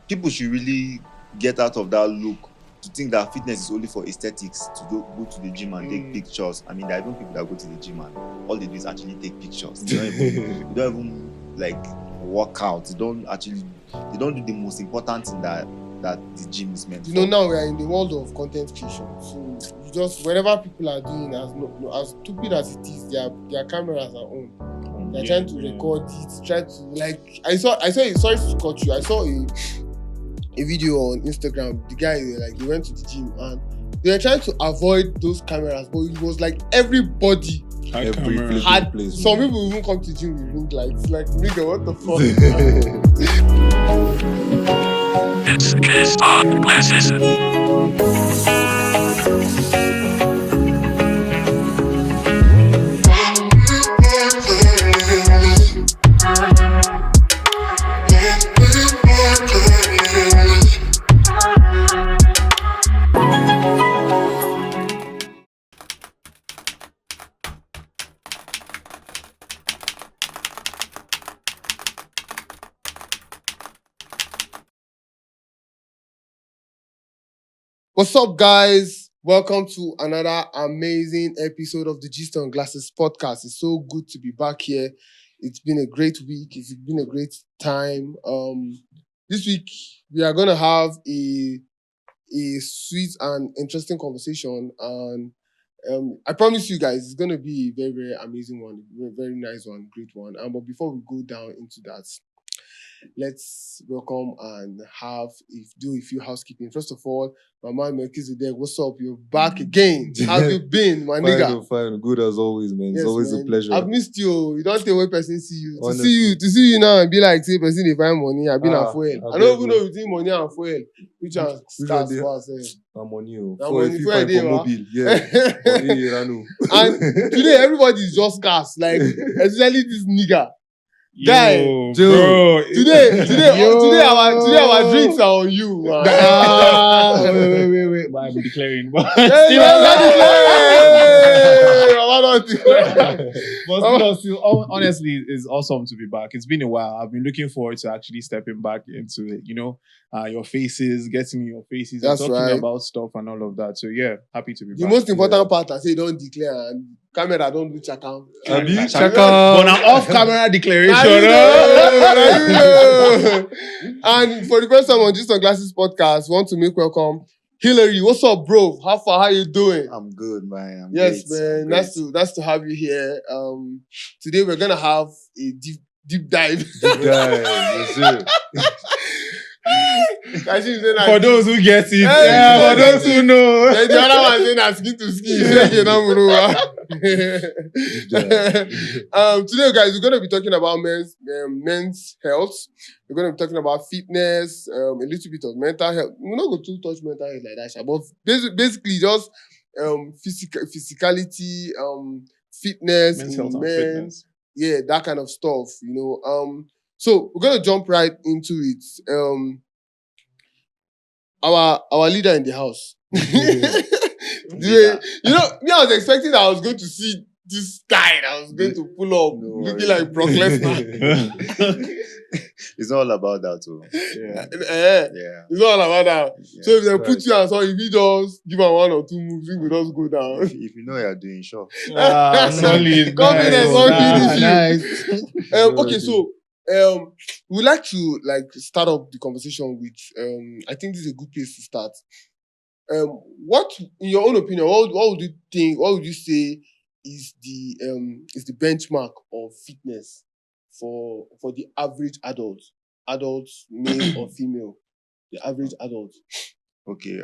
people should really get out of that look to think that fitness is only for aesthetics, to go to the gym and take pictures. I mean, there are even people that go to the gym and all they do is actually take pictures. They don't even like work out. They don't do the most important thing that the gym is meant for. Now we are in the world of content creation. So you just whatever people are doing, as stupid as it is, their cameras are on. They're trying to record it, try to like. I saw. Sorry to cut you. I saw a video on Instagram. The guy he went to the gym and they were trying to avoid those cameras, but it was like everybody had. Some people even come to the gym with ring lights. Like, nigga, what the fuck? This is on glasses. What's up, guys? Welcome to another amazing episode of the Gist on Glasses podcast. It's so good to be back here. It's been a great week. It's been a great time. This week we are gonna have a sweet and interesting conversation, and I promise you guys, it's gonna be a very, very amazing one, a very nice one, great one. But before we go down into that, let's welcome and do a few housekeeping. First of all, my man Melchizedek, what's up? You're back again. How have you been, my nigga? Fine, good as always, man. Yes, it's always man. a pleasure. I've missed you. You don't tell when person see you. Honestly. To see you now and be like, say person they find money. I've been at fuel. I don't even know between money and fuel. Which one starts first? Money. Money for day, mobile. Yeah. And today everybody is just scarce. Like, especially this nigga. Guy, Joe. Today our drinks are on you, man. Wait. But I'm declaring. But still, honestly, it's awesome to be back. It's been a while. I've been looking forward to actually stepping back into it. Your faces, getting your faces, and talking about stuff and all of that. So yeah, happy to be back. The most important part, I say, don't declare and camera don't do chaka. But an off-camera declaration. And for the first time on Just on Glasses podcast, want to make welcome Hillary. What's up, bro? How far? How you doing? I'm good, man. Yes, man. Nice to have you here. Today we're gonna have a deep dive. Yes, sir. For those who get it, for those who know. Then the other one saying skin to skin. Today, guys, we're gonna be talking about men's health. We're gonna be talking about fitness, a little bit of mental health. We're not going to touch mental health like that, but basically just physicality, fitness, men's health and men, fitness. Yeah, that kind of stuff. So we're gonna jump right into it. Our leader in the house. Me, I was expecting that I was going to see this guy that I was going to pull up looking like Brock Lesnar. It's all about that, too. Yeah. It's all about that. Yeah. So if they put you on, so if you just give her one or two moves, you will just go down. If you know you're doing, sure. Solid. Confidence, Nice. Okay, so we'd like to start up the conversation with I think this is a good place to start. What, in your own opinion, what would you think? What would you say is the benchmark of fitness for the average adult, male or female, the average adult? Okay.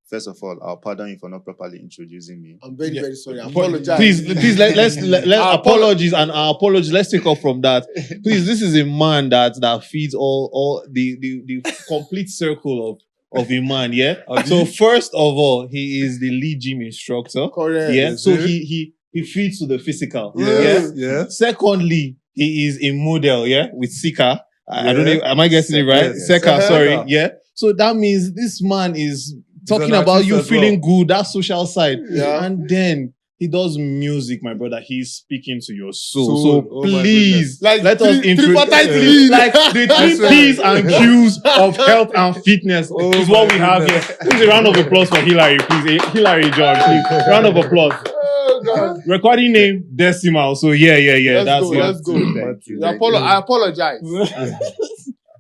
First of all, I'll pardon you for not properly introducing me. I'm very, very sorry. I apologize. Please, let's apologies and our apologies. Let's take off from that. Please, this is a man that feeds all the complete circle of a man. Yeah. So first of all, he is the lead gym instructor. Correct. Yeah. So he feeds to the physical. Yeah. Secondly, he is a model. Yeah, with Sika. I don't know. Am I getting it right? Yes. Seka, sorry. Yeah. So that means this man is talking about you feeling good, that social side. Yeah. And then He does music, my brother. He's speaking to your soul. Soul. So Oh my please, Like let us tripartite introduce lead. like the I three swear. P's and Q's of health and fitness Oh is what my we have here. goodness. Please, a round of applause for Hillary, please. Hilary John, please. Round of applause. Oh God. Recording name Decimal. So yeah. Let's go. Thank you. Thank you. I apologize.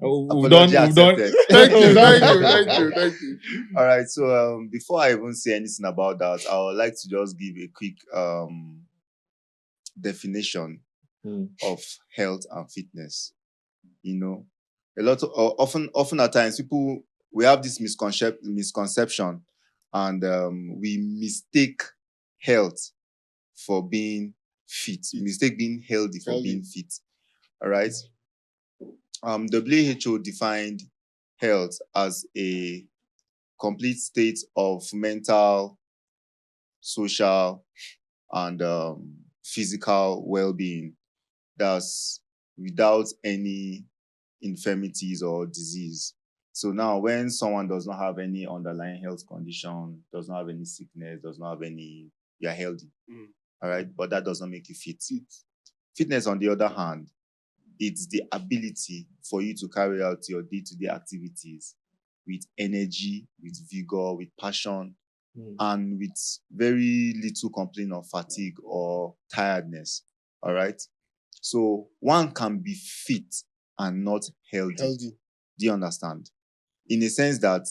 We've done. accepted. Thank you. We've done- Thank you. All right. So before I even say anything about that, I would like to just give a quick definition of health and fitness. You know, a lot of often at times we have this misconception, and we mistake health for being fit. We mistake being healthy for being fit. All right. WHO defined health as a complete state of mental, social, and physical well-being that's without any infirmities or disease. So now when someone does not have any underlying health condition, does not have any sickness, does not have any, you're healthy. All right, but that does not make you fit. Fitness, on the other hand, it's the ability for you to carry out your day-to-day activities with energy, with vigor, with passion, and with very little complaint of fatigue or tiredness. All right. So one can be fit and not healthy. Do you understand? In a sense that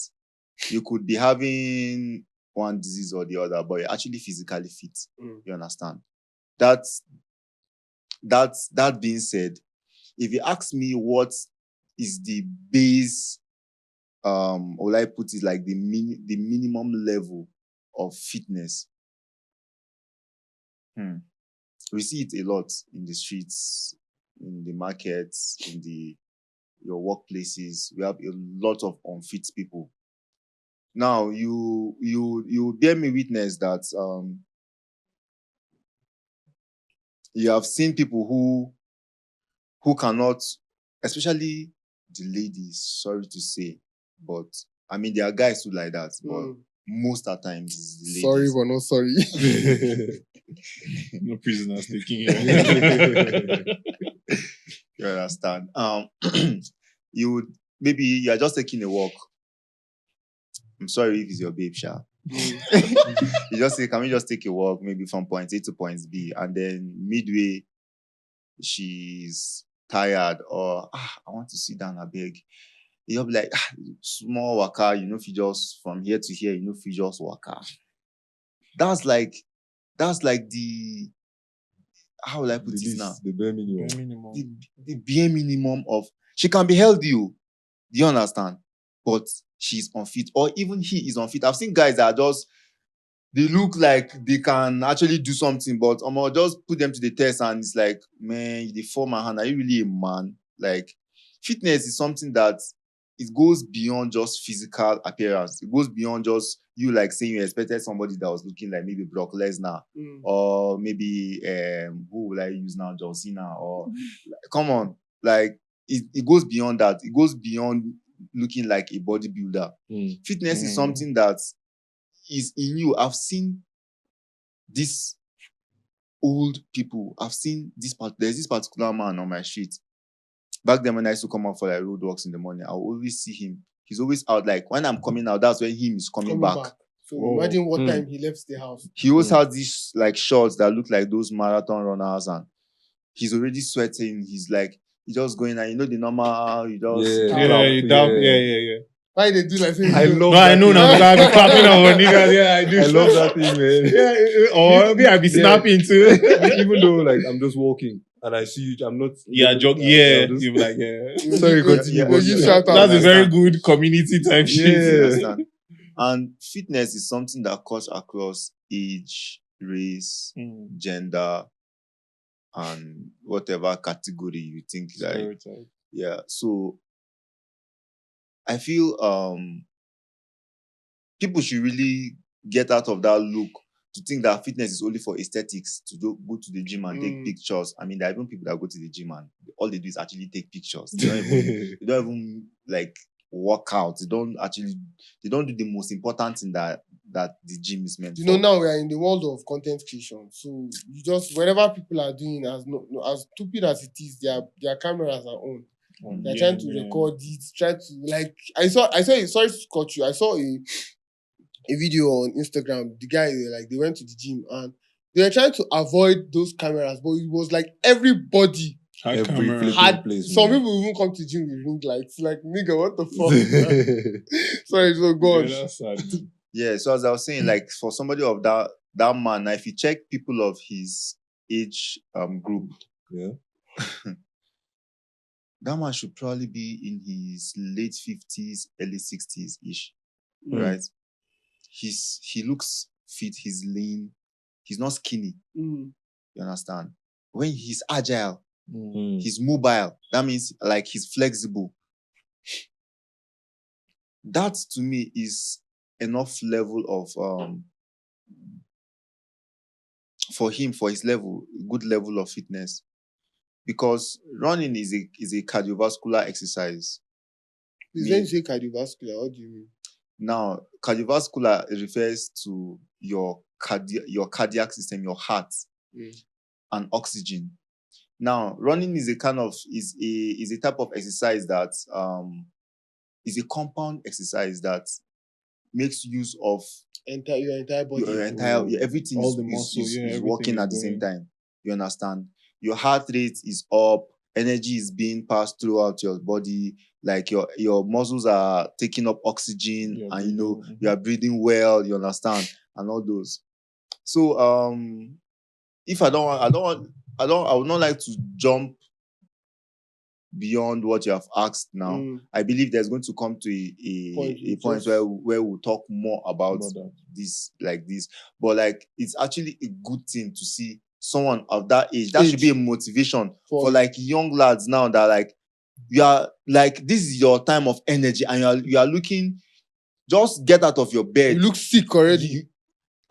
you could be having one disease or the other, but you're actually physically fit. You understand? That being said, if you ask me what is the base, or I put it like the minimum level of fitness, we see it a lot in the streets, in the markets, in your workplaces. We have a lot of unfit people. Now you bear me witness that you have seen people who cannot, especially the ladies, sorry to say, but I mean there are guys who like that, but most of the times it's the ladies. Sorry, but not sorry. No prisoners taking here. You understand? Maybe you are just taking a walk. I'm sorry if it's your babe, Sha. You just say, can we just take a walk, maybe from point A to point B, and then midway she's tired, or I want to sit down a beg. You'll be like, small waka, if you just from here to here, if you just waka. That's like the, how will I put it now? The bare minimum. The bare minimum of, she can be healthy, do you understand? But she's unfit, or even he is unfit. I've seen guys that they look like they can actually do something, but I'll just put them to the test and it's like, man, they fall my hand. Are you really a man? Like, fitness is something that it goes beyond just physical appearance. It goes beyond just you like saying you expected somebody that was looking like maybe Brock Lesnar, or maybe who will I use now, John Cena, or come on, like it goes beyond that. It goes beyond looking like a bodybuilder. Fitness is something that is in you. I've seen these old people. I've seen there's this particular man on my street. Back then when I used to come out for like road walks in the morning, I always see him. He's always out. Like when I'm coming out, that's when him is coming back. So imagine what time he left the house. He always has these like shorts that look like those marathon runners, and he's already sweating. He's like, he's just going, and the normal, you just Yeah. Why they do like this? I love No, I know now. that Because I be clapping on niggas. Yeah, I do. I love that thing, man. Yeah, or maybe I be snapping too. Even though like I'm just walking and I see you, I'm not. Yeah, joke. Yeah, you be like, yeah. Sorry, continue. Will you shout out? That's a very good community type shit. Understand? And fitness is something that cuts across age, race, gender, and whatever category you think like. Yeah. So I feel people should really get out of that look to think that fitness is only for aesthetics, to go to the gym and take pictures. I mean, there are even people that go to the gym and all they do is actually take pictures. They don't even like work out. They don't do the most important thing that that the gym is meant You for. know, now we are in the world of content creation. So you just whatever people are doing, as stupid as it is, their cameras are on. They're trying to record it, try to like I saw sorry to cut you. I saw a video on Instagram. The guy they went to the gym and they were trying to avoid those cameras, but it was like everybody High Every camera. flip- had place, some man. people even come to the gym with ring lights. Like nigga, what the fuck? Man? Sorry, so go on. Yeah, that's sad. Yeah, so as I was saying, like for somebody of that man, now if you check people of his age group, Yeah. that man should probably be in his late 50s, early 60s ish. Mm. Right? He looks fit, he's lean, he's not skinny. Mm. You understand? When he's agile, Mm. he's mobile. That means like he's flexible. That to me is enough level of for him, for his level, good level of fitness. Because running is a cardiovascular exercise. Please, when you say cardiovascular, what do you mean? Now, cardiovascular refers to your cardiac system, your heart, and oxygen. Now, running is a type of exercise that is a compound exercise that makes use of Your entire body. everything All is, the muscle, is everything working is at the same going. time. You understand? Your heart rate is up, energy is being passed throughout your body, like your muscles are taking up oxygen, You're and breathing, you are breathing well, you understand, and all those. So if I would not like to jump beyond what you have asked now. Mm. I believe there's going to come to a point where we'll talk more about that. this, like this. But like it's actually a good thing to see someone of that age. That should be a motivation for like young lads now that like you are like this is your time of energy and you are looking, just get out of your bed. You look sick already.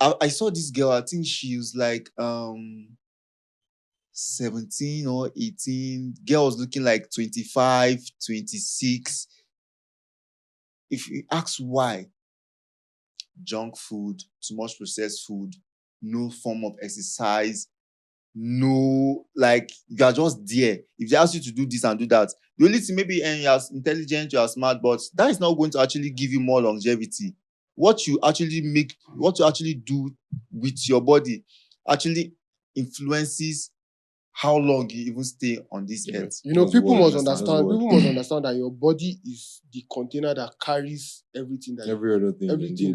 I saw this girl, I think she was like 17 or 18. Girl was looking like 25, 26. If you ask why, junk food, too much processed food, no form of exercise, no, like you are just there. If they ask you to do this and do that, the only thing maybe you're intelligent, you're smart, but that is not going to actually give you more longevity. What you actually do with your body actually influences how long you even stay on this earth. You know, That's people what- must that's understand. what- People must understand that your body is the container that carries everything that Every other thing. everything indeed.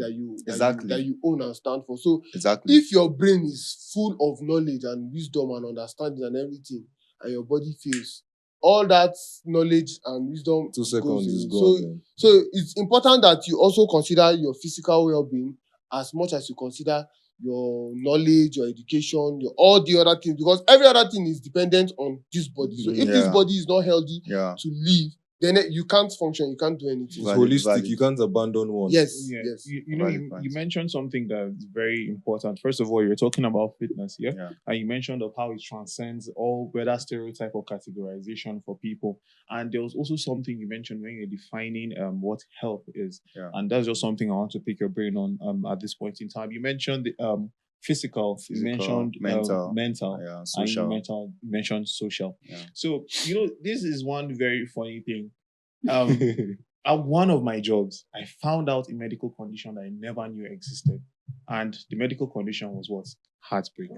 that you own and stand for. So Exactly. if your brain is full of knowledge and wisdom and understanding and everything, and your body fails, all that knowledge and wisdom 2 seconds goes is away. gone. man. So it's important that you also consider your physical well-being as much as you consider your knowledge, your education, all the other things, because every other thing is dependent on this body. So if this Yeah. body is not healthy Yeah. to live, then you can't function, you can't do anything. It's Valid, holistic. valid. You can't abandon one. Yes, Yeah. yes. You know, Valid you point. mentioned something that's very important. First of all, you're talking about fitness, yeah? Yeah. And you mentioned of how it transcends all whether stereotype or categorization for people. And there was also something you mentioned when you're defining what health is. Yeah. And that's just something I want to pick your brain on at this point in time. You mentioned the physical, you mentioned mental, Yeah, and social. you mentioned social. Yeah. So, you know, this is one very funny thing. At one of my jobs, I found out a medical condition that I never knew existed. And the medical condition was what? Heartbreak.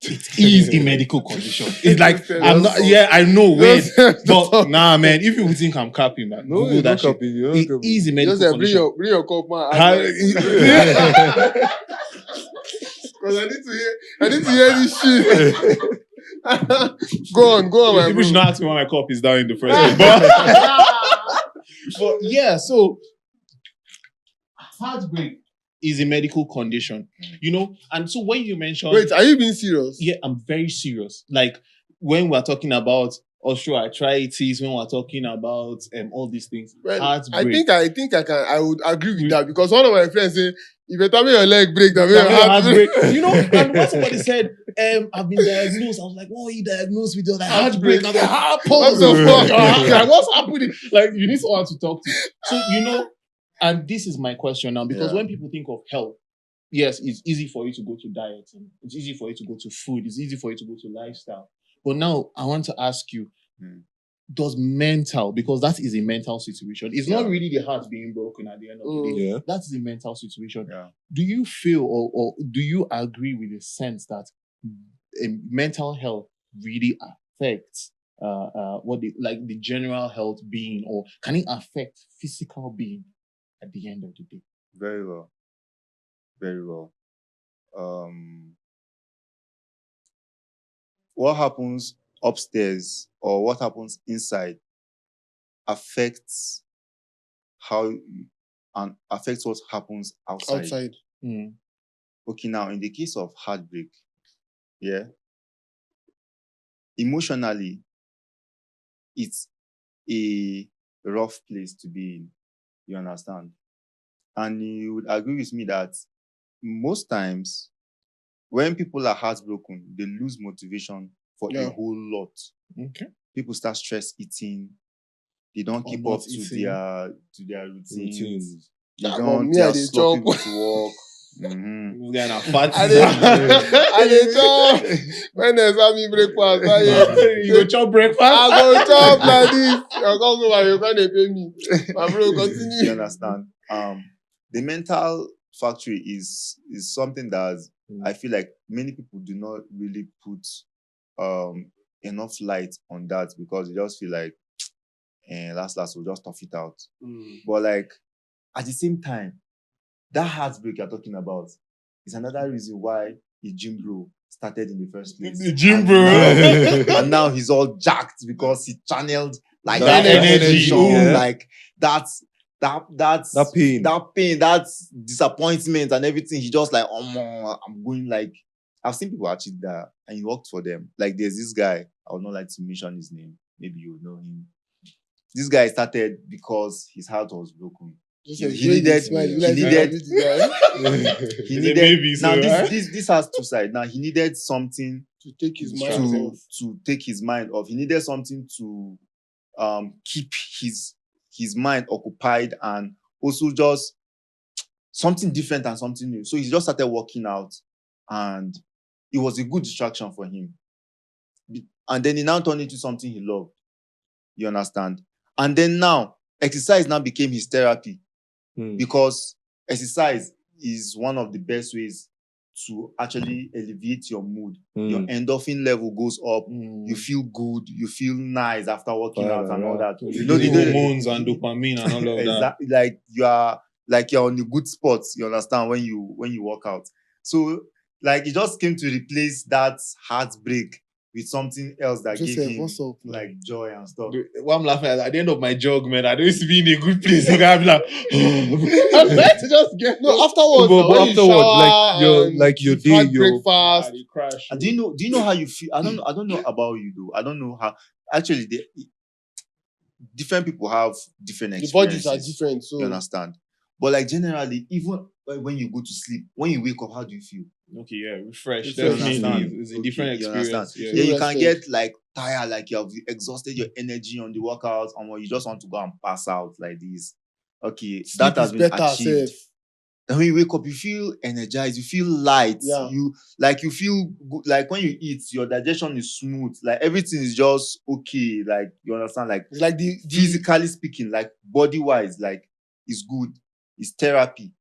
It is a medical condition. It's like, I'm not, yeah, I know when, but nah, man, if you think I'm capping, man, No, Google you're that not shit. capping. You're not It capping. is a medical Just condition. bring your cup, man. How- Because I need to hear this shit. Go on, my People should bro. not ask me why my cup is down in the first place. But yeah, so heartbreak is a medical condition, you know. And so when you mention, Wait, are you being serious? yeah, I'm very serious. Like when we're talking about osteoarthritis, when we're talking about all these things, Well, heartbreak. I would agree with that, because one of my friends say, if you tell me your leg break, that means That your means heart break. heartbreak. You know, and when somebody said, I've been diagnosed, I was like, what are you diagnosed with? They're like, heartbreak. And I'm like, how? What the fuck? Like, what's happening? Like, you need someone to talk to. So, you know, and this is my question now, because Yeah. when people think of health, yes, it's easy for you to go to dieting. It's easy for you to go to food. It's easy for you to go to lifestyle. But now I want to ask you, does mental, because that is a mental situation. It's not really the heart being broken at the end of the day. Yeah. That is a mental situation. Yeah. Do you feel or do you agree with the sense that mental health really affects the general health being, or can it affect physical being at the end of the day? Very well. Very well. What happens upstairs or what happens inside affects affects what happens outside. Okay, now in the case of heartbreak, yeah, emotionally, it's a rough place to be in. You understand? And you would agree with me that most times when people are heartbroken, they lose motivation for a whole lot. Okay. People start stress eating. They don't keep up to their routines. They are sloppy with work. They're a fat. I dey chop. When there's having breakfast, you go chop breakfast. I go chop like this. Your customer, you can't pay me. My bro, continue. You understand? The mental factory is something that I feel like many people do not really put enough light on that, because they just feel like last we'll just tough it out. But like at the same time, that heartbreak you're talking about is another reason why the gym bro started in the first place. The gym bro. And now he's all jacked because he channeled like that energy. Like that pain, that disappointment and everything. He just like, I'm going like, I've seen people achieve that and he worked for them. Like there's this guy, I would not like to mention his name. Maybe you know him. This guy started because his heart was broken. He needed. Now this has two sides. Now he needed something to take his mind off. To take his mind off. He needed something to keep his mind occupied, and also just something different and something new. So he just started working out, and it was a good distraction for him. And then he now turned into something he loved. You understand? And then now exercise now became his therapy. Because exercise is one of the best ways to actually elevate your mood. Your endorphin level goes up. You feel good. You feel nice after working out and all that. You know the hormones and dopamine and all of exactly, that. You're on the good spots. You understand when you work out. So like it just came to replace that heartbreak with something else that gave him like joy and stuff. What I'm laughing at the end of my jog, man, I don't used to be in a good place. Okay, I'm like, I'm glad to just get afterwards. But afterwards, like your day, your breakfast, you crash. And do you know how you feel? I don't know about you though. I don't know how. Actually, different people have different experiences. The bodies are different, so you understand. But like generally, even when you go to sleep, when you wake up, how do you feel? Okay, yeah, refreshed. Definitely, it's a different experience. Yeah, you can get like tired, like you have exhausted your energy on the workout, and you just want to go and pass out like this. Okay, sleep that has been achieved. Safe. Then when you wake up, you feel energized, you feel light. Yeah. You feel good. Like when you eat, your digestion is smooth. Like everything is just okay. Like you understand. Like it's like the physically speaking, like body wise, like it's good. It's therapy.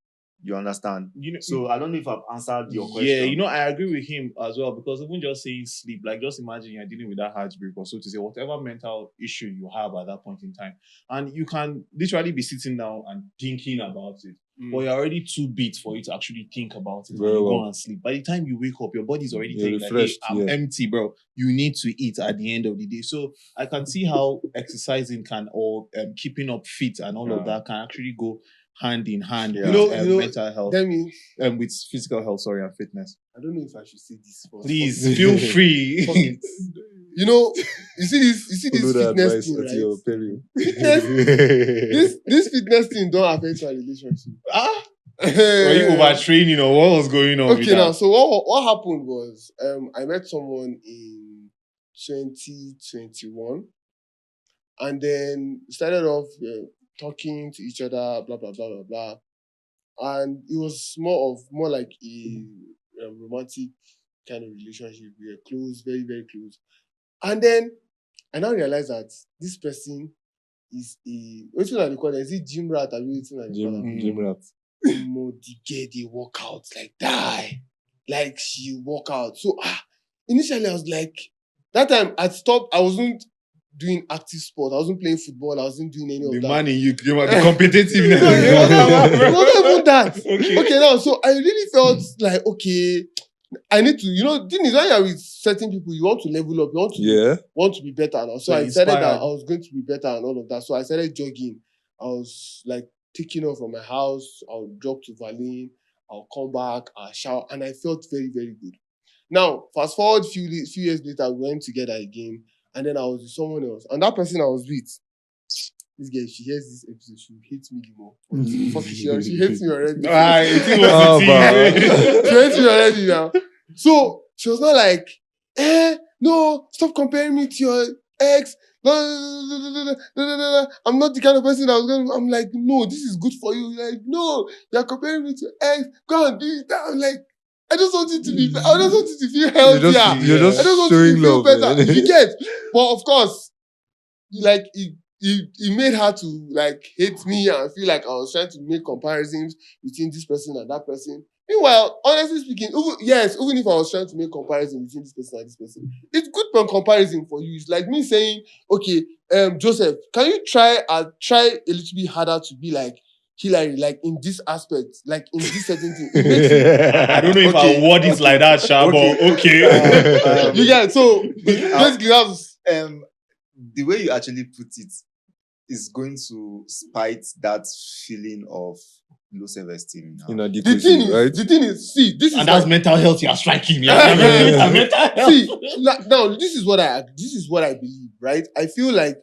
You understand? So I don't know if I've answered your question. Yeah, I agree with him as well, because even just saying sleep, like just imagine you're dealing with that heartbreak or so to say, whatever mental issue you have at that point in time, and you can literally be sitting down and thinking about it, but you're already too beat for you to actually think about it. Very you well. go and sleep. By the time you wake up, your body's already telling like, refreshed, hey, I'm empty, bro. You need to eat at the end of the day. So I can see how exercising can, or keeping up fit and all of that can actually go hand in hand with mental health, with physical health, and fitness. I don't know if I should say this first. Please feel free. You see this fitness thing, right? This fitness thing don't affect my relationship. Were you overtraining or what was going on? Okay, now so what happened was I met someone in 2021, and then started off talking to each other, blah blah blah blah blah. and it was more like a romantic kind of relationship. We were close, very, very close. And then I now realized that this person is what's what they call them? Is it gym rat or what's what they call them? Gym rat. Omo, the girl they walk out like die. Like she walk out. So initially I was like, that time I stopped, I wasn't doing active sport, I wasn't playing football, I wasn't doing any of The that. man in you, the competitiveness. It wasn't even that. Okay, now so I really felt like okay, I need to, the thing is when you're with certain people, you want to level up, you want to be better now. So So I decided that inspired. I was going to be better and all of that. So I started jogging. I was like taking off from my house, I'll jog to Valin, I'll come back, I'll shower, and I felt very, very good. Now, fast forward few years later, we went together again, and then I was with someone else. And that person I was with, this girl, she hears this episode, she hates me the more. Fuck, she hates me already. She hates me already now. So she was not like, no, stop comparing me to your ex. I'm not the kind of person that was going to, I'm like, no, this is good for you. Like, no, you're comparing me to your ex. Go and do it. I'm like, I just want you to be, I just want you to feel healthier. You're just I just want you showing to feel love, better. man. You get, but of course, like, it made her to like hate me and feel like I was trying to make comparisons between this person and that person. Meanwhile, honestly speaking, even if I was trying to make comparison between this person and this person, it's good for comparison for you. It's like me saying, okay, Joseph, can you try a little bit harder to be like Hillary, like in this aspect, like in this certain thing. It makes you, I don't know if I'll word it like that, Sha, but okay. you get it. So basically that's the way you actually put it is going to spite that feeling of low self-esteem. The thing is, see, this is And that's mental health you're striking. Mental health. See, now this is what I believe, right? I feel like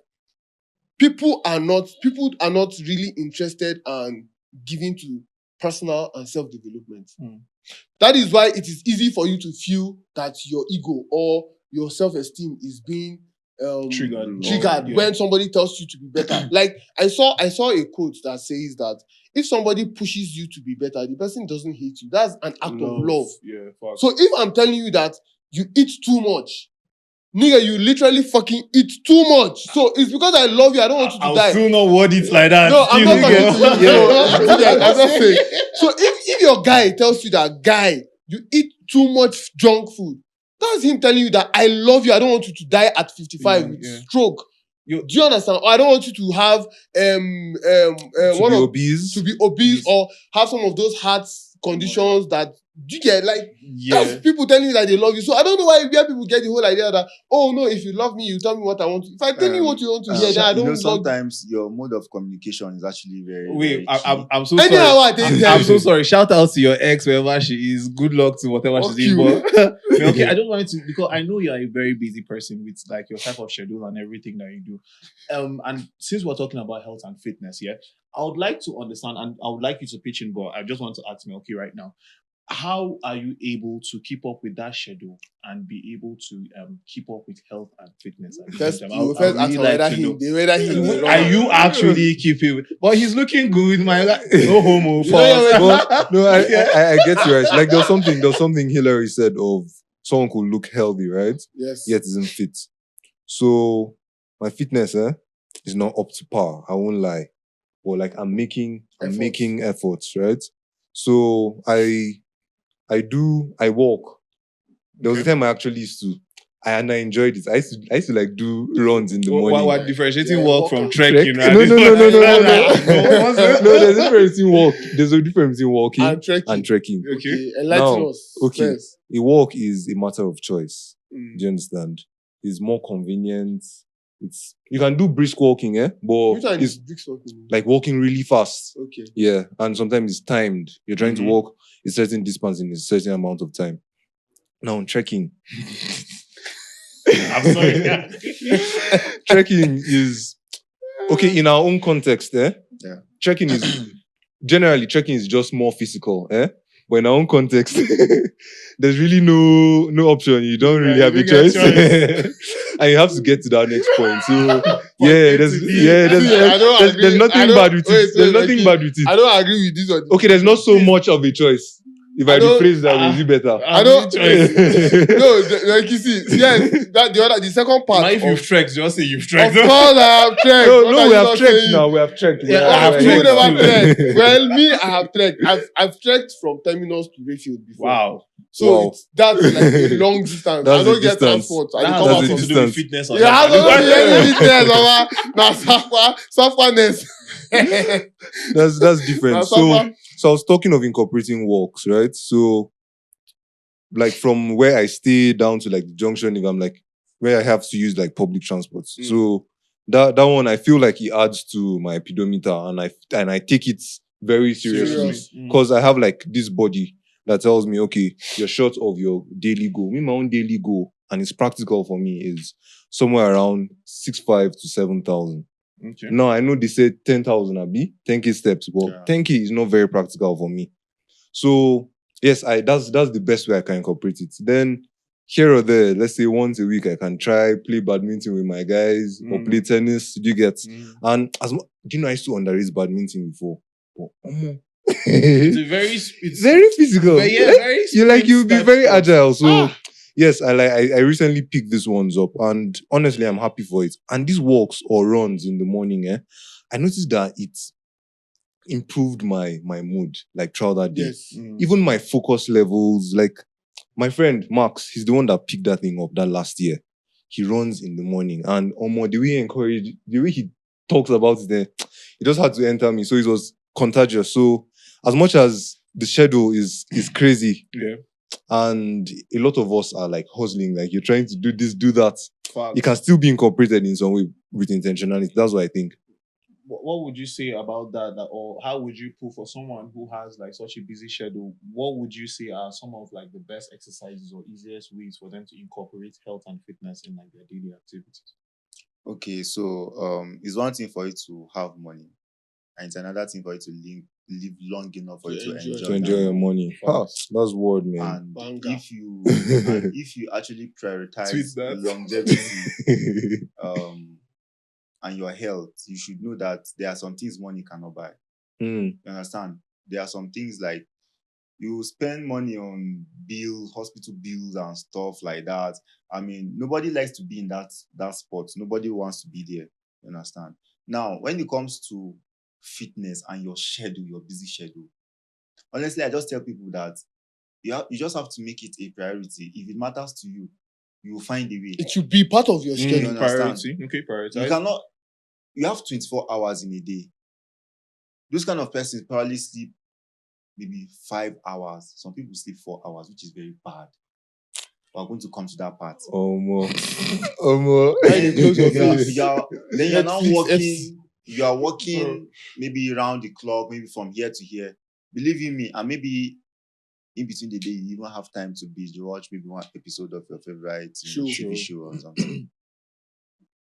people are not really interested and giving to personal and self-development. That is why it is easy for you to feel that your ego or your self-esteem is being triggered when somebody tells you to be better. Like I saw a quote that says that if somebody pushes you to be better, the person doesn't hate you. That's an act of love. Yeah, so if I'm telling you that you eat too much, nigga, you literally fucking eat too much. So it's because I love you. I don't want you to die. I'll still not word it like that. No, I'm not talking to you. I'm not saying. So if your guy tells you that, guy, you eat too much junk food, that's him telling you that I love you. I don't want you to die at 55 with stroke. Do you understand? Or I don't want you to have to be obese or have some of those heart conditions that you get, like that's people telling you that they love you. So I don't know where people get the whole idea that, oh no, if you love me, you tell me what I want to. If I tell you what you want to hear, then I don't. Sometimes your mode of communication is actually very. Wait, very I'm so sorry. I'm so sorry. Shout out to your ex wherever she is. Good luck to whatever she's in. But okay, I just wanted to, because I know you are a very busy person with like your type of schedule and everything that you do. And since we're talking about health and fitness, I would like to understand, and I would like you to pitch in, but I just want to ask me, okay, right now, how are you able to keep up with that schedule and be able to keep up with health and fitness? Are you actually keeping with? But he's looking good, my no homo. No, I get you right. Like there's something Hillary said of someone could look healthy, right? Yes. Yet isn't fit. So my fitness, is not up to par. I won't lie. But like I'm making efforts, right? So I walk. There was a time I actually used to, and I enjoyed it. I used to like do runs in the morning. What differentiating walk from trekking? Right? No. No, there's a difference in walk. There's a difference between walking and trekking. Okay. Enlighten us. Okay. A walk is a matter of choice. Do you understand? It's more convenient. You can do brisk walking, but it's brisk walking? Like walking really fast. Okay. Yeah, and sometimes it's timed. You're trying to walk a certain distance in a certain amount of time. Now, trekking. I'm sorry. Trekking is okay in our own context. Yeah. Trekking is just more physical. But in our own context, there's really no option. You don't really Yeah, have you a don't get choice. And you have to get to that next point. So A there's to B. I don't agree. there's nothing bad with it. There's nothing okay. bad with it. I don't agree with this one. Okay, there's not so much of a choice. If I don't- rephrase that, is it better? I don't. No, like you see, yes, that the second part. Now, if you've trekked, just say you've Of trekked. course, I have trekked. No, What are we you have not trekked saying? now. We have trekked. Yeah, Oh, I have you trekked never too. trekked. Well, me, I have trekked. I've trekked from Terminus to Rayfield before. Wow. So Wow. that's like a long distance. That's I don't a get distance. transport. I That dey has come out nothing from to do with distance. fitness. Or Yeah, I nothing. don't know any business, Mama. Safaness. That's different. Na So Safa. I was talking of incorporating walks, right? So like from where I stay down to like the junction, if I'm like where I have to use like public transport. So that one I feel like it adds to my pedometer, and I take it very seriously Serious. because I have like this body that tells me, okay, you're short of your daily goal. Me, my own daily goal, and it's practical for me, is somewhere around 6,500 to 7,000. Okay. No, I know they said 10,000 abi 10k steps, but Yeah. 10k is not very practical for me. So yes, that's the best way I can incorporate it. Then here or there, let's say once a week, I can try play badminton with my guys or play tennis. Do you get? And do you know I used to underrate badminton before? But It's a very, it's very physical. But yeah, very You'll be step very sport. agile. So yes, I recently picked these ones up, and honestly, I'm happy for it. And these walks or runs in the morning, I noticed that it improved my mood like throughout that day. Yes. Even my focus levels. Like my friend Max, he's the one that picked that thing up that last year. He runs in the morning, and the way he talks about it, it just had to enter me. So it was contagious. So as much as the schedule is crazy, Yeah. and a lot of us are like hustling, like you're trying to do this, do that, Facts. it can still be incorporated in some way with intentionality. That's what I think. What would you say about that? Or how would you put for someone who has like such a busy schedule? What would you say are some of like the best exercises or easiest ways for them to incorporate health and fitness in like their daily activities? Okay, so it's one thing for you to have money, and it's another thing for you to live long enough for you to enjoy To enjoy that your money. That's word, man. And Banger. if you actually prioritize Tweet that. longevity and your health, you should know that there are some things money cannot buy. Mm. You understand? There are some things like you spend money on bills, hospital bills and stuff like that. I mean, nobody likes to be in that spot. Nobody wants to be there. You understand? Now, when it comes to fitness and your schedule, your busy schedule, honestly, I just tell people that you just have to make it a priority. If it matters to you, you will find a way. It should be part of your schedule. You understand? Priority. Okay, prioritize. You have 24 hours in a day. Those kind of persons probably sleep maybe 5 hours. Some people sleep 4 hours, which is very bad. We're going to come to that part. Omo. When you close your face. Then you're now Netflix, working. You are working maybe around the clock, maybe from here to here. Believe in me, and maybe in between the day, you even have time to binge watch maybe one episode of your favorite TV show or something.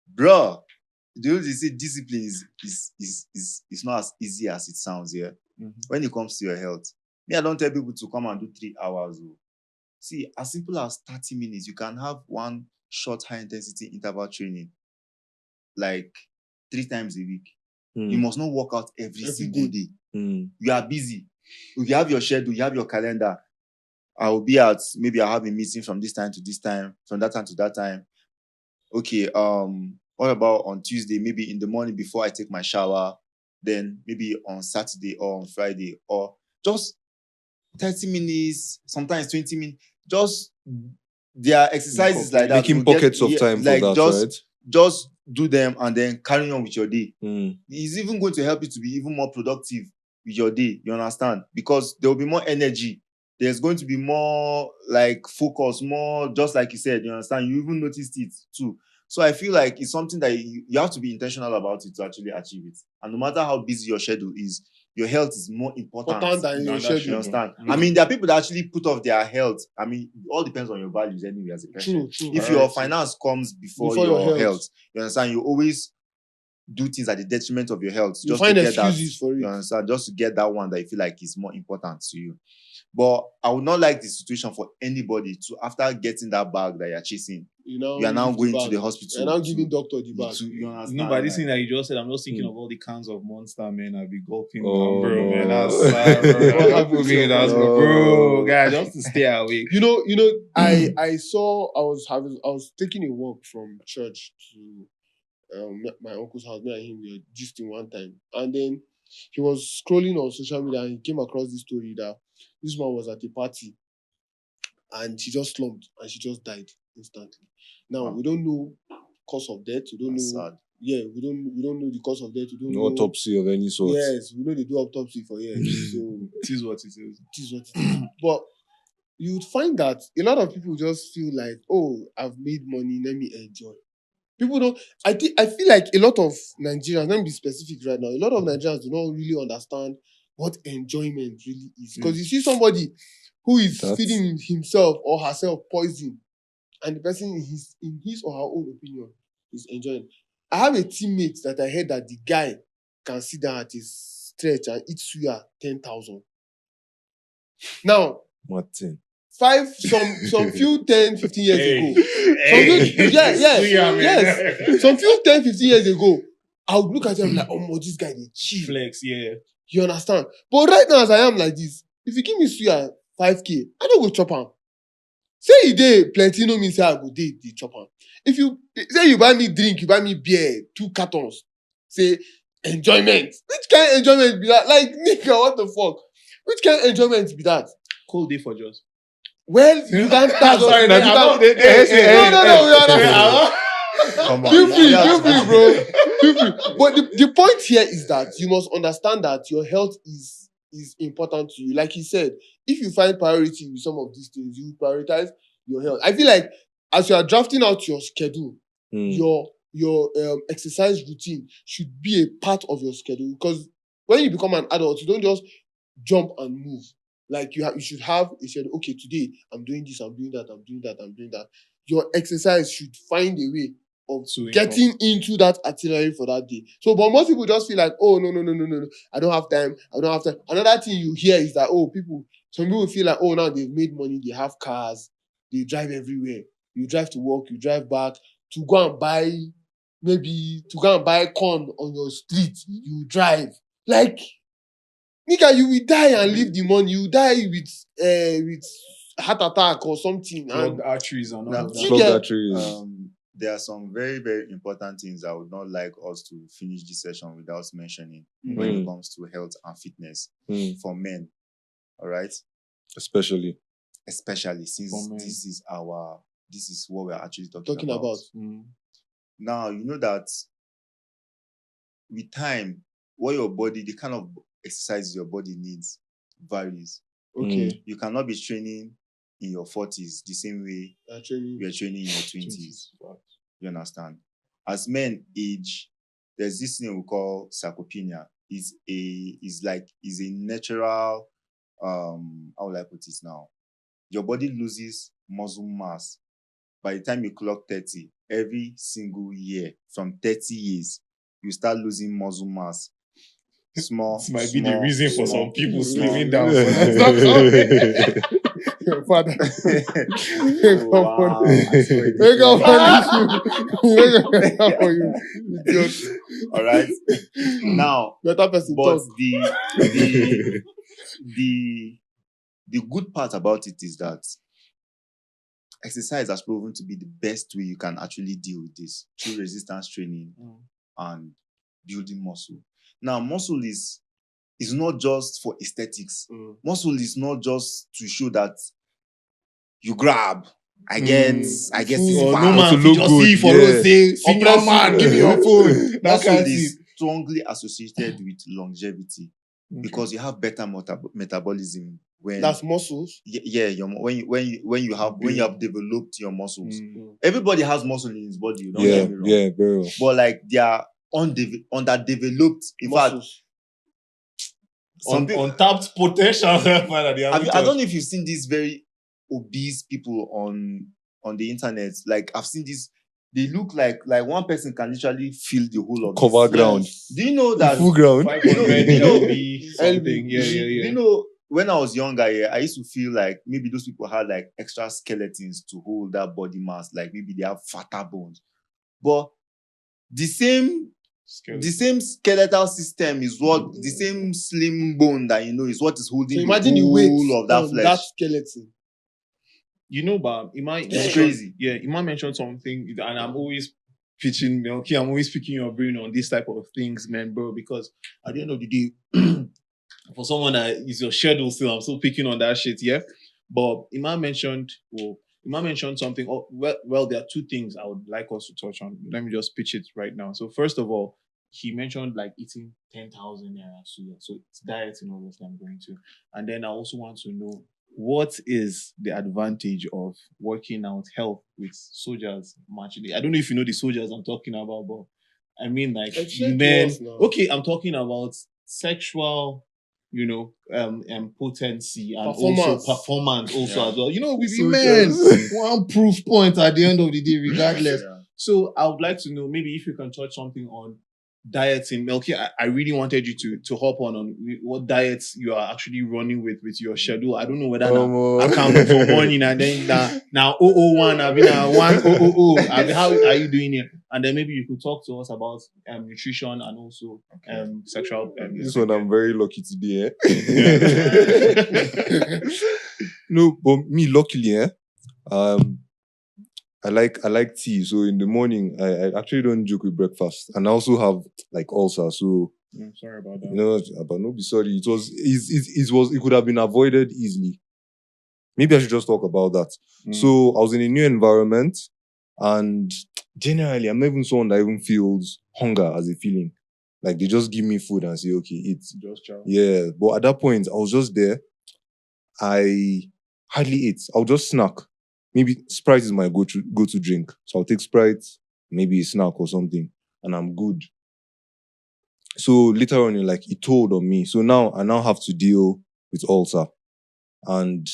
Bro, you see, discipline is not as easy as it sounds here. When it comes to your health. Me, I don't tell people to come and do 3 hours. See, as simple as 30 minutes, you can have one short high-intensity interval training like 3 times a week. You must not work out every single day. You are busy. If you have your schedule, you have your calendar. I will be at, maybe I'll have a meeting from this time to this time, from that time to that time. Okay, what about on Tuesday, maybe in the morning before I take my shower, then maybe on Saturday or on Friday, or just 30 minutes, sometimes 20 minutes. Just there are exercises like that. Making pockets of time for that, right? Just do them and then carry on with your day. It's even going to help you to be even more productive with your day. You understand? Because there will be more energy. There's going to be more like focus, more just like you said. You understand? You even noticed it too. So I feel like it's something that you have to be intentional about it to actually achieve it. And no matter how busy your schedule is, your health is more important than your schedule. You understand? I mean, there are people that actually put off their health. I mean, it all depends on your values anyway as a person. True. If your finance comes before your health, you understand? You always do things at the detriment of your health. You Just find to get that, excuses for you it. understand? Just to get that one that you feel like is more important to you. But I would not like the situation for anybody to, after getting that bag that you're chasing, you are now give the going to bag. the hospital. You're now giving doctor the bag. You understand? No, but this thing like, that you just said, I'm just thinking of all the cans of Monster, man. I'll be gulping, Oh, bro, no. man. That's sad, bro. What Don't happened put to me in your that, brother? bro, guys, just to stay awake. You know, I was taking a walk from church to my uncle's house. Me and him were gisting one time, and then he was scrolling on social media and he came across this story that this man was at a party and she just slumped and she just died instantly. Now Wow. we don't know cause of death. We don't that's know. sad. Yeah, we don't know the cause of death. We don't No know autopsy of any sort. Yes, we know they do autopsy for years. So It is what it is. it is what it is. But you would find that a lot of people just feel like, oh, I've made money, let me enjoy. People don't. I feel like a lot of Nigerians. Let me be specific right now. A lot of Nigerians do not really understand what enjoyment really is. Because you see somebody who is That's- feeding himself or herself poison, and the person in his or her own opinion is enjoying. I have a teammate that I heard that the guy can sit down at his stretch and eat suya 10,000. Now, Martin. some few 10, 15 years ago. Suya, man. Yes. Some few 10, 15 years ago, I would look at him like, oh, this guy is cheap. Flex, yeah. You understand? But right now, as I am like this, if you give me suya 5K, I don't go chop am. Say you dey plenty, no mean say I go dey chop am. If you say you buy me drink, you buy me beer, 2 cartons, say enjoyment. Which kind of enjoyment be that? Like, nigga, what the fuck? Which kind of enjoyment be that? Cold day for just. Well, you can't start. Sorry, No, I'm not- no, we understand. Come on. Feel free, Yeah. feel free, bro. Feel free. But the point here is that you must understand that your health is important to you. Like he said, if you find priority with some of these things, you prioritize your health. I feel like as you are drafting out your schedule, your exercise routine should be a part of your schedule, because when you become an adult, you don't just jump and move. Like you should have a schedule. Okay, today I'm doing this, I'm doing that, I'm doing that, I'm doing that. Your exercise should find a way of To getting into that itinerary for that day. So, but most people just feel like, oh, no, I don't have time. Another thing you hear is that, some people feel like, oh, now they've made money, they have cars, they drive everywhere. You drive to work, you drive back to go and buy corn on your street. You drive. Like, nigga, you will die and leave the money. You die with heart attack or something. Plugged arteries and all Now, of that. you Plug get- that trees. there are some very, very important things I would not like us to finish this session without mentioning when it comes to health and fitness for men. All right? Especially. Especially since For men. this is what we're actually Talking about. Now, you know that with time, what your body, the kind of exercise your body needs varies. Okay. You cannot be training in your 40s the same way Actually, you are training in your 20s. You understand? As men age, there's this thing we call sarcopenia. Is a natural how will I put it now? Your body loses muscle mass by the time you clock 30. Every single year from 30 years, you start losing muscle mass. This might be the reason for some people slimming down. Father. Wow, I swear it Make is. up for you. Idiot. All right. Now, Better person but talk. the good part about it is that exercise has proven to be the best way you can actually deal with this through resistance training and building muscle. Now, muscle is not just for aesthetics. Muscle is not just to show that you grab. I get Food. Or wow. no man to fit look just good, see for yeah. road say, senior man, give me your phone. That Muscle kind of is thing. strongly associated with longevity because you have better metabolism when That's muscles. when you have developed your muscles. Everybody has muscle in his body. Don't Yeah, get me wrong. yeah, very well. But like they are underdeveloped. In fact, Muscles. some people, Untapped potential. I don't know if you've seen these very obese people on the internet. Like I've seen they look like one person can literally fill the whole of Cover this. ground. Do you know that? Full ground. 500 you know, LB something. Yeah. You know, when I was younger, I used to feel like maybe those people had like extra skeletons to hold that body mass, like maybe they have fatter bones. But the same skeletal system is what the same slim bone that is what is holding So the imagine the weight whole of that on flesh. that skeleton. You know, but It's crazy. Yeah, Iman mentioned something, and I'm always pitching, okay, I'm always picking your brain on this type of things, man, bro, because at the end of the day, for someone that is your schedule still, I'm still picking on that shit, yeah? But Iman mentioned something. Oh, well, there are two things I would like us to touch on. Let me just pitch it right now. So first of all, he mentioned like eating 10,000 naira suya. So it's dieting, obviously, I'm going to. And then I also want to know, what is the advantage of working out health with soldiers marching? I don't know if you know the soldiers I'm talking about, but I mean like Explain to men. us now. Okay, I'm talking about sexual, potency and also performance also as well. You know, we men, one proof point at the end of the day, regardless. Yeah. So I would like to know maybe if you can touch something on dieting. Melky, I really wanted you to hop on what diets you are actually running with your schedule. I don't know whether I count for morning and then now 001, I've been 100. How are you doing it? And then maybe you could talk to us about nutrition and also sexual. This one I'm very lucky to be here. No, but me luckily, I like tea. So in the morning, I actually don't joke with breakfast, and I also have like ulcer. So I'm sorry about that. But no, be sorry. It could have been avoided easily. Maybe I should just talk about that. So I was in a new environment, and generally, I'm not even someone that even feels hunger as a feeling. Like they just give me food and say, okay, eat. Just chow. Yeah, but at that point, I was just there. I hardly ate. I'll just snack. Maybe Sprite is my go-to drink. So I'll take Sprite, maybe a snack or something, and I'm good. So later on, it told on me. So now I have to deal with ulcer. And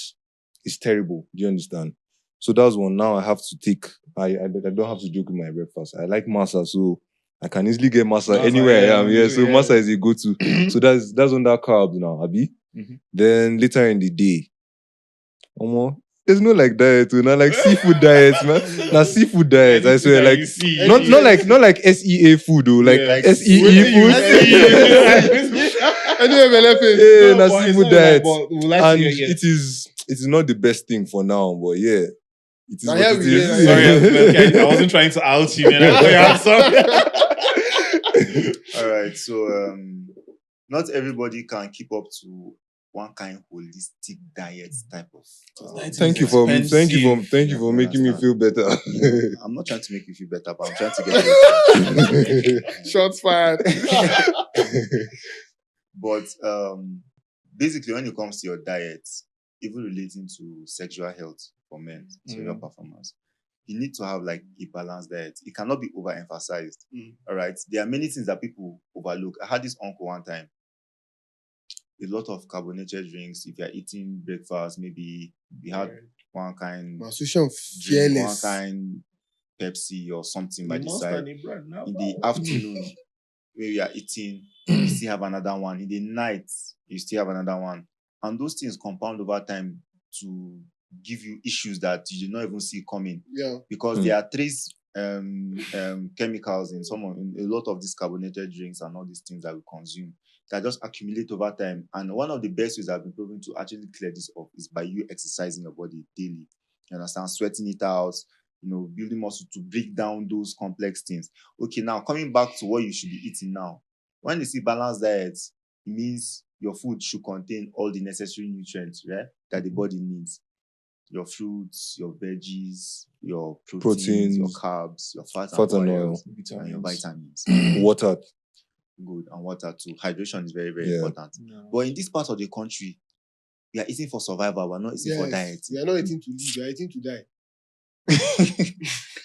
it's terrible. Do you understand? So that's one. Now I have to take, I don't have to joke with my breakfast. I like masa, so I can easily get masa anywhere I am. Yeah, so masa is a go-to. So that's on that carb now, Abi. Mm-hmm. Then later in the day, there's no like diet, not like seafood diet, man. Now seafood diet, I swear, like not like SEA food, though, like SEE food. Anyway, yeah, now seafood diet, and it is not the best thing for now, but yeah, it is what it is. Sorry, I wasn't trying to out you, man. I'm sorry. All right, so not everybody can keep up to one kind of holistic diet type of. Thank you for making me feel better. I'm not trying to make you feel better, but I'm trying to get you. Shots fired. But basically, when it comes to your diet, even relating to sexual health for men, sexual performance, you need to have like a balanced diet. It cannot be overemphasized. All right, there are many things that people overlook. I had this uncle one time. A lot of carbonated drinks. If you're eating breakfast, maybe we had one kind drink, one kind Pepsi or something by the side. In the afternoon, where you are eating, you still have another one. In the night, you still have another one. And those things compound over time to give you issues that you did not even see coming. Yeah. Because there are trace chemicals in a lot of these carbonated drinks and all these things that we consume that just accumulate over time. And one of the best ways I've been proven to actually clear this up is by you exercising your body daily. You understand? Sweating it out, building muscle to break down those complex things. Okay, now coming back to what you should be eating now. When you see balanced diet, it means your food should contain all the necessary nutrients, right, that the body needs. Your fruits, your veggies, your proteins, your carbs, your fat and oils, and your vitamins. Water. Good, and water too. Hydration is very, very important. No. But in this part of the country, we are eating for survival. We're not eating for diet. We are not eating to live. We are eating to die.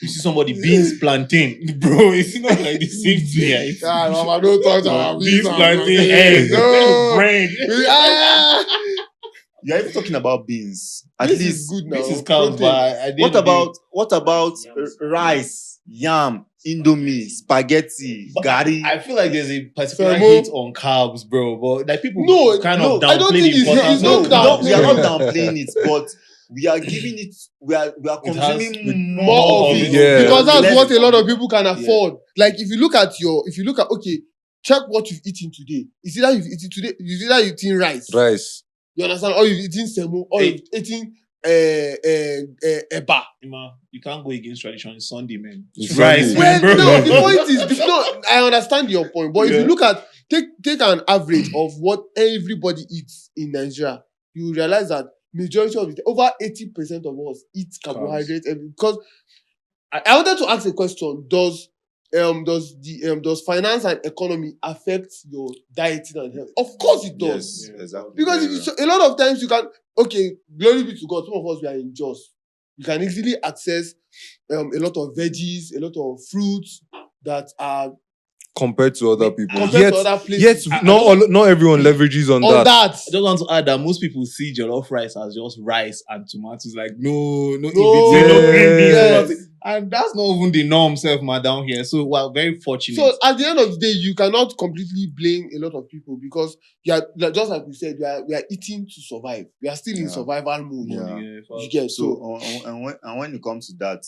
You see somebody beans plantain, bro. It's not like the same thing. Mama, don't touch our beans plantain. Hey, no bread. You're even talking about beans. At this least is good now. This is counted. What about rice? yam, indomie, spaghetti, gari. I feel like there's a particular Famo. hate on carbs, bro. But like people No, kind no, of I don't downplay think the it's- importance it's No, not of that. we are not downplaying it, but we are giving it. We are It has consuming more of it. Yeah. Because that's less what a lot of it. people can afford. Like if you look at okay, check what you've eaten today. It's either you've eaten today, it's either you've eaten rice. Rice. You understand? Or you've eaten semo, or Hey. you've eaten eba. You can't go against tradition. It's Sunday, man. It's Rice, Sunday. man, Well, bro. no, the point is, no, I understand your point, but if Yeah. you look at take an average of what everybody eats in Nigeria, you realize that majority of it, over 80% of us eat carbohydrates because I wanted to ask a question: does finance and economy affect your dieting and health? Of course it does. Yes, exactly. Because Very if a lot of times you can, glory be to God, some of us we are in Jos. You can easily access a lot of veggies, a lot of fruits that are Compared to other people. compared to other places. Yet not everyone leverages on that. I just want to add that most people see jollof rice as just rice and tomatoes. Like, no in No, between, no green beans, no yes. nothing. And that's not even the norm, self, man, down here. So we're very fortunate. So at the end of the day, you cannot completely blame a lot of people because you are just like we said, we are eating to survive. We are still in Yeah. survival mode. Yeah. You get So and when it comes to that,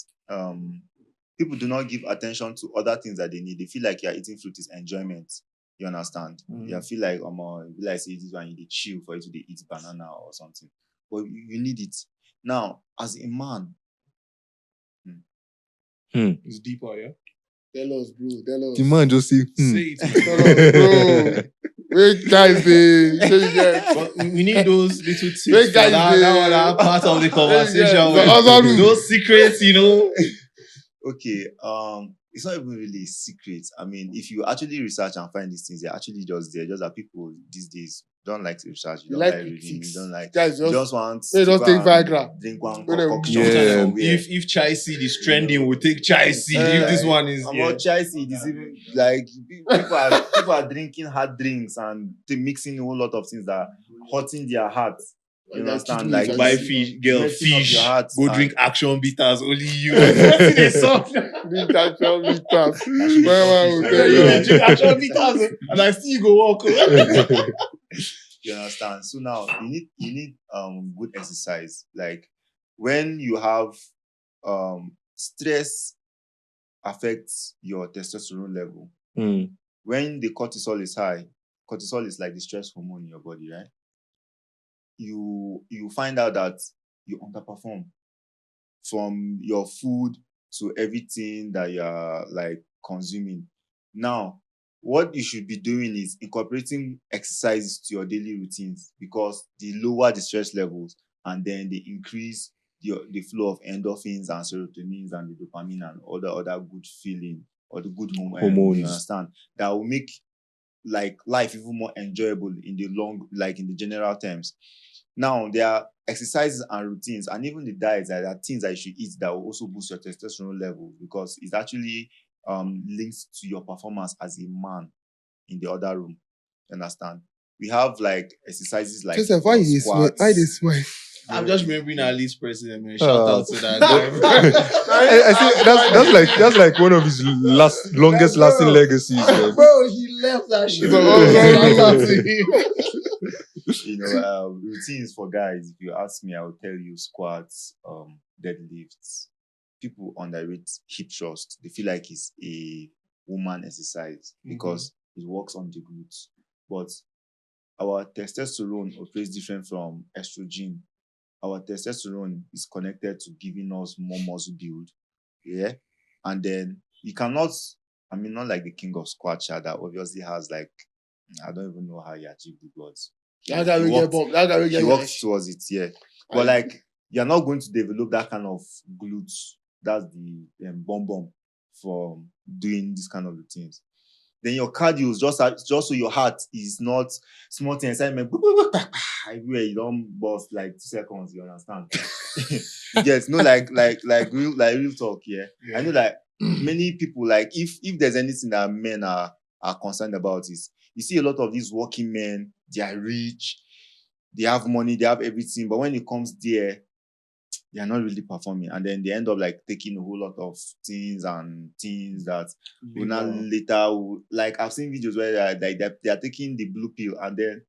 people do not give attention to other things that they need. They feel like you're eating fruit is enjoyment. You understand? You feel like like say this one you need chill for you to eat banana or something. But you need it. Now, as a man, It's deeper, yeah? Tell us, bro. Tell us. The man just say, Say it. Tell us, bro. Wait, guys, But we need those little tips Wait, for guys, that other part of the conversation. guys, where the other room. those secrets, okay, it's not even really a secret. I mean, if you actually research and find these things, they're actually just there. Just that people these days don't like to research, you You don't like like reading, you critiques. don't like Guys, you just just want they to just go take and Viagra. drink one When they- concoction Yeah. somewhere. if chai seed is trending, we'll take chai seed. If this one is I'm not chai seed, it's even like people are drinking hard drinks and mixing a whole lot of things that are hurting their heart. You Like understand? kidneys Like and buy shit. fish, girl, messing up fish. your heart Go and- drink action bitters. Only you. What's in a song? Drink action bitters. That should be Where selfish, will yeah, tell yeah. you? Drink action bitters, and I still go walk. You understand? So now you need good exercise. Like when you have stress affects your testosterone level. When the cortisol is high, cortisol is like the stress hormone in your body, right? You find out that you underperform from your food to everything that you're like consuming. Now, what you should be doing is incorporating exercises to your daily routines because they lower the stress levels and then they increase the flow of endorphins and serotonins and the dopamine and all the other good feeling or the good Hormones. you understand, that will make like life even more enjoyable in the general terms. Now, there are exercises and routines and even the diets that are things that you should eat that will also boost your testosterone level because it's actually linked to your performance as a man in the other room. You understand? We have like exercises like Joseph, why you smile? squats. Why they smile? I'm just remembering our least president, man. Shout out to that I guy. think that's like one of his longest lasting legacies. Man. Bro, he left that shit. Shout out to him. Routines for guys. If you ask me, I will tell you squats, deadlifts. People underrate hip thrust. They feel like it's a woman exercise because it works on the glutes. But our testosterone operates different from estrogen. Our testosterone is connected to giving us more muscle build. Yeah. And then you cannot, not like the king of squatcher that obviously has like, I don't even know how he achieved the gods. That guy will get bumped. That guy will He get works towards it, yeah. But like, you're not going to develop that kind of glutes. That's the bum for doing this kind of routines. Then your cardio is just so your heart is not small thing excitement. Everywhere you don't burst like 2 seconds. You understand? Yes, no, like real talk. Yeah, I know like many people like if there's anything that men are concerned about is you see a lot of these working men. They are rich, they have money, they have everything, but when it comes there, they are not really performing, and then they end up like taking a whole lot of things that will not later like I've seen videos where they are taking the blue pill, and then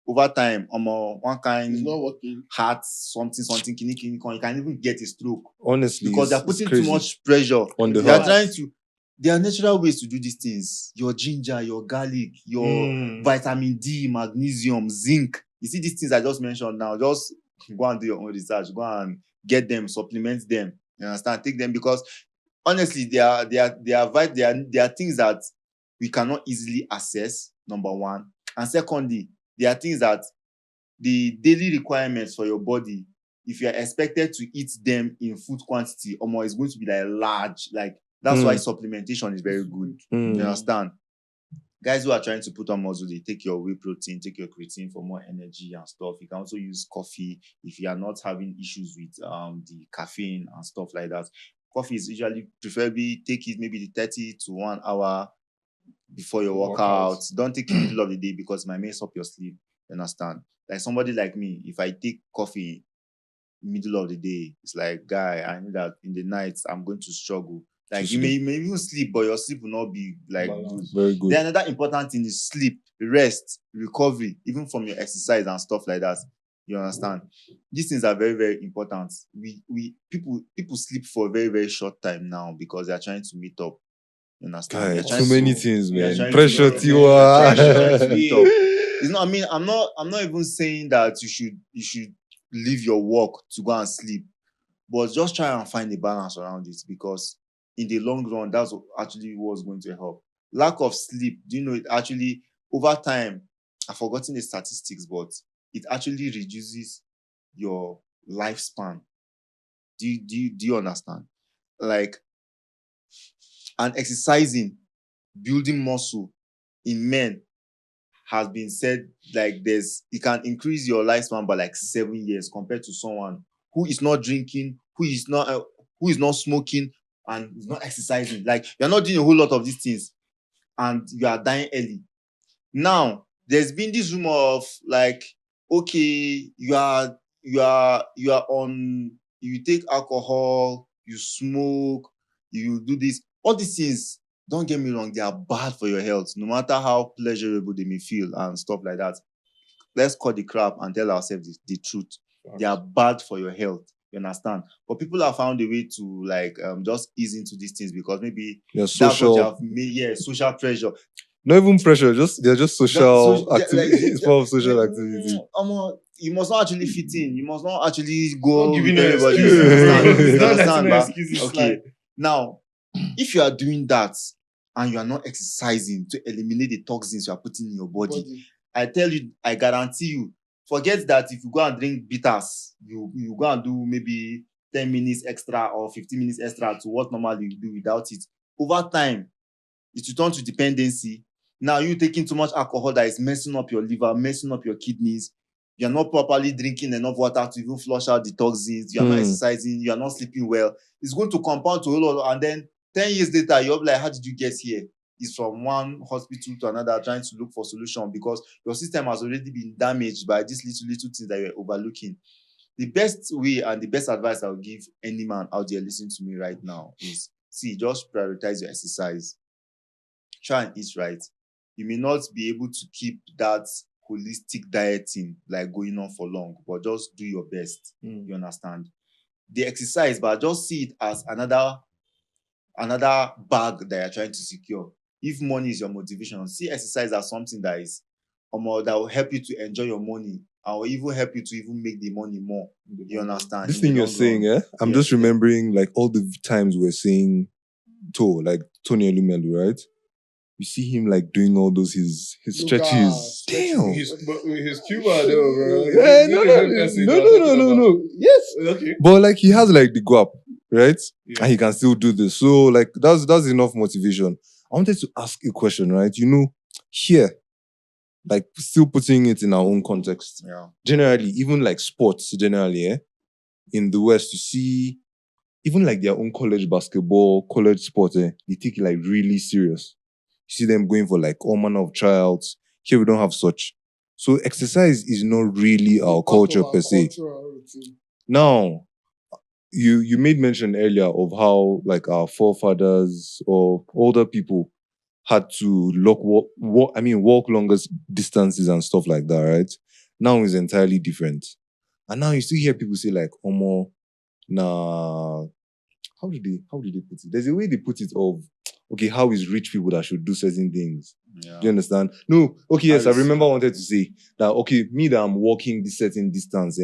over time, one kind It's not working. heart something kini, you can even get a stroke Honestly, because they're it's putting too crazy. much pressure On the they are heart. trying to. There are natural ways to do these things. Your ginger, your garlic, your vitamin D, magnesium, zinc. You see these things I just mentioned now. Just go and do your own research. Go and get them, supplement them. You understand? Take them because honestly, they are things that we cannot easily access. Number one, and secondly, there are things that the daily requirements for your body, if you are expected to eat them in food quantity, it's going to be like large. Like that's why supplementation is very good. You understand? Guys who are trying to put on muscle, they take your whey protein, take your creatine for more energy and stuff. You can also use coffee if you are not having issues with the caffeine and stuff like that. Coffee is usually preferably take it maybe 30 to 1 hour before your workout. Don't take it in the middle of the day because it might mess up your sleep. You understand? Like somebody like me, if I take coffee middle of the day, it's like, guy, I know that in the night I'm going to struggle. Like you may even sleep, but your sleep will not be like good. Very good. Then another important thing is sleep, rest, recovery, even from your exercise and stuff like that. You understand? These things are very, very important. People sleep for a very, very short time now because they are trying to meet up. You understand? Guys, too many things, they are man. trying Pressure, to Tiwa. meet up. It's not. I mean, I'm not even saying that you should leave your work to go and sleep, but just try and find a balance around it because in the long run, that's actually what's going to help. Lack of sleep, do you know it actually over time? I've forgotten the statistics, but it actually reduces your lifespan. Do you understand? Like, and exercising, building muscle in men has been said like it can increase your lifespan by like 7 years compared to someone who is not drinking, who is not smoking, and is not exercising. Like you're not doing a whole lot of these things, and you are dying early. Now, there's been this rumor of like, okay, you take alcohol, you smoke, you do this. All these things, don't get me wrong, they are bad for your health, no matter how pleasurable they may feel and stuff like that. Let's cut the crap and tell ourselves the truth. They are bad for your health. You understand? But people have found a way to like just ease into these things because maybe that's what they have made. Yeah, social pressure. Not even pressure, they're just social activity. It's part of social activity. You must not actually fit in. You must not actually go Not giving with no everybody. excuses. You Not understand, letting ba? excuses Okay. slide. Now, if you are doing that and you are not exercising to eliminate the toxins you are putting in your body, I tell you, I guarantee you, forget that if you go and drink bitters, you go and do maybe 10 minutes extra or 15 minutes extra to what normally you do without it. Over time, it will turn to dependency. Now you taking too much alcohol that is messing up your liver, messing up your kidneys. You're not properly drinking enough water to even flush out the toxins. You're not exercising. You're not sleeping well. It's going to compound to a lot. And then 10 years later, you're like, how did you get here? It's from one hospital to another trying to look for solution because your system has already been damaged by these little things that you're overlooking. The best way and the best advice I'll give any man out there listening to me right now is, just prioritize your exercise. Try and eat right. You may not be able to keep that holistic dieting like going on for long, but just do your best. You understand? The exercise, but just see it as another bag that you're trying to secure. If money is your motivation, see exercise as something that is that will help you to enjoy your money and will even help you to even make the money more. You understand? This thing you're saying, I'm just remembering like all the times we're seeing like Tony Elumelu, right? You see him like doing all those his stretches. Damn. His Cuba though, bro. Yeah, no. Yes. Okay. But like he has like the gap, right? Yeah. And he can still do this. So like that's enough motivation. I wanted to ask a question, right? Here, like still putting it in our own context. Yeah. Generally, even like sports, generally, in the West, you see even like their own college basketball, college sport, they take it like really serious. You see them going for like all manner of tryouts. Here we don't have such. So exercise is not really our culture per se. Now, you made mention earlier of how like our forefathers or older people had to walk longer distances and stuff like that, right? Now it's entirely different. And now you still hear people say like, Omo, nah, how did they put it? There's a way they put it of, okay, how is rich people that should do certain things? Yeah. Do you understand? No, okay, yes, I How is- remember I wanted to say that, okay, me that I'm walking this certain distance,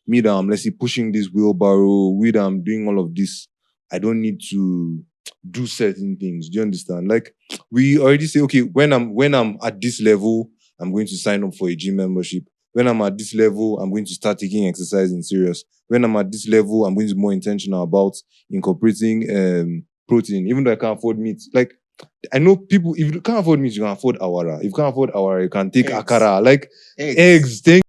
me that I'm, let's say, pushing this wheelbarrow, me that I'm doing all of this, I don't need to do certain things. Do you understand? Like, we already say, okay, when I'm at this level, I'm going to sign up for a gym membership. When I'm at this level, I'm going to start taking exercise in serious. When I'm at this level, I'm going to be more intentional about incorporating protein, even though I can't afford meat. Like, I know people, if you can't afford meat, you can afford awara. If you can't afford awara, you can take Eggs. akara. Like, Eggs. eggs. Thank